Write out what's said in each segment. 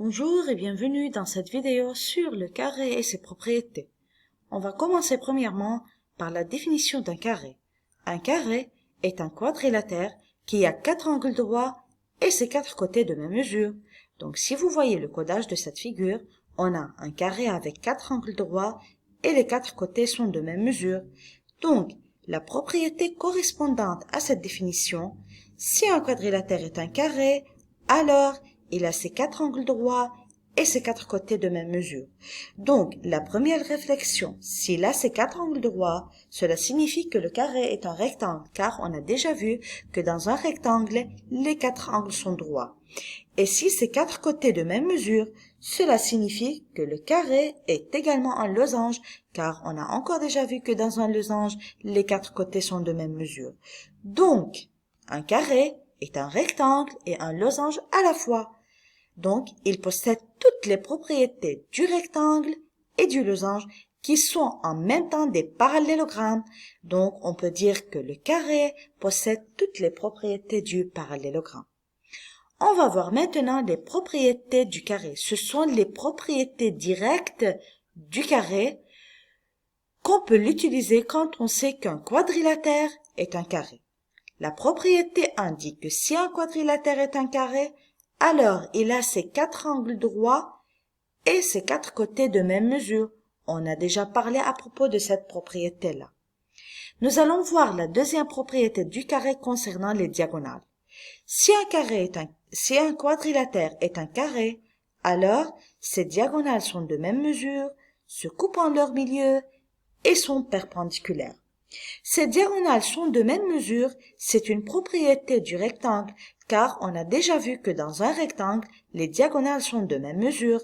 Bonjour et bienvenue dans cette vidéo sur le carré et ses propriétés. On va commencer premièrement par la définition d'un carré. Un carré est un quadrilatère qui a 4 angles droits et ses 4 côtés de même mesure. Donc si vous voyez le codage de cette figure, on a un carré avec 4 angles droits et les 4 côtés sont de même mesure. Donc la propriété correspondante à cette définition, si un quadrilatère est un carré, alors il a ses 4 angles droits et ses 4 côtés de même mesure. Donc, la première réflexion, s'il a ses 4 angles droits, cela signifie que le carré est un rectangle, car on a déjà vu que dans un rectangle, les 4 angles sont droits. Et si ces 4 côtés de même mesure, cela signifie que le carré est également un losange, car on a encore déjà vu que dans un losange, les 4 côtés sont de même mesure. Donc, un carré est un rectangle et un losange à la fois. Donc, il possède toutes les propriétés du rectangle et du losange qui sont en même temps des parallélogrammes. Donc, on peut dire que le carré possède toutes les propriétés du parallélogramme. On va voir maintenant les propriétés du carré. Ce sont les propriétés directes du carré qu'on peut l'utiliser quand on sait qu'un quadrilatère est un carré. La propriété indique que si un quadrilatère est un carré, alors il a ses 4 angles droits et ses 4 côtés de même mesure. On a déjà parlé à propos de cette propriété-là. Nous allons voir la deuxième propriété du carré concernant les diagonales. Si un quadrilatère est un carré, alors ses diagonales sont de même mesure, se coupent en leur milieu et sont perpendiculaires. Ces diagonales sont de même mesure, c'est une propriété du rectangle, car on a déjà vu que dans un rectangle, les diagonales sont de même mesure.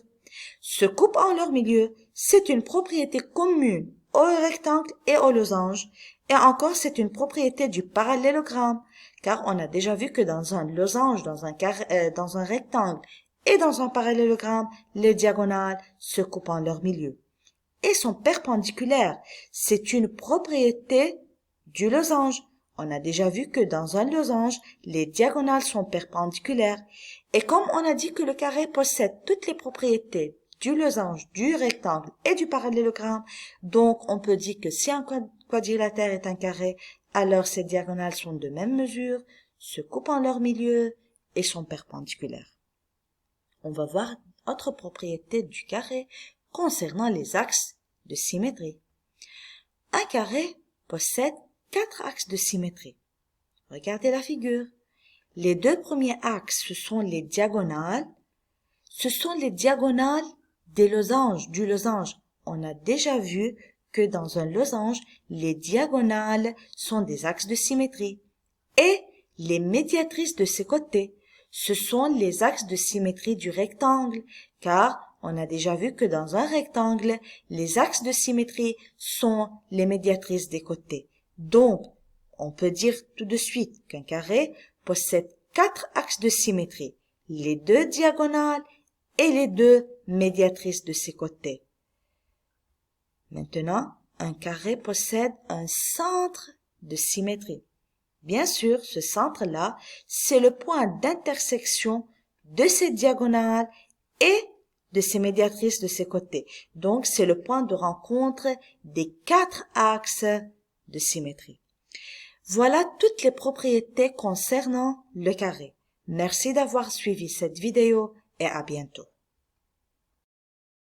Se coupent en leur milieu, c'est une propriété commune au rectangle et au losange. Et encore, c'est une propriété du parallélogramme, car on a déjà vu que dans un losange, dans un rectangle et dans un parallélogramme, les diagonales se coupent en leur milieu et sont perpendiculaires. C'est une propriété du losange. On a déjà vu que dans un losange, les diagonales sont perpendiculaires. Et comme on a dit que le carré possède toutes les propriétés du losange, du rectangle et du parallélogramme, donc on peut dire que si un quadrilatère est un carré, alors ses diagonales sont de même mesure, se coupent en leur milieu et sont perpendiculaires. On va voir autre propriété du carré concernant les axes de symétrie. Un carré possède 4 axes de symétrie. Regardez la figure. Les deux premiers axes, ce sont les diagonales. Ce sont les diagonales des losanges, du losange. On a déjà vu que dans un losange, les diagonales sont des axes de symétrie. Et les médiatrices de ses côtés, ce sont les axes de symétrie du rectangle, car on a déjà vu que dans un rectangle, les axes de symétrie sont les médiatrices des côtés. Donc, on peut dire tout de suite qu'un carré possède 4 axes de symétrie, les 2 diagonales et les 2 médiatrices de ses côtés. Maintenant, un carré possède un centre de symétrie. Bien sûr, ce centre-là, c'est le point d'intersection de ces diagonales et de ses médiatrices de ses côtés. Donc, c'est le point de rencontre des 4 axes de symétrie. Voilà toutes les propriétés concernant le carré. Merci d'avoir suivi cette vidéo et à bientôt.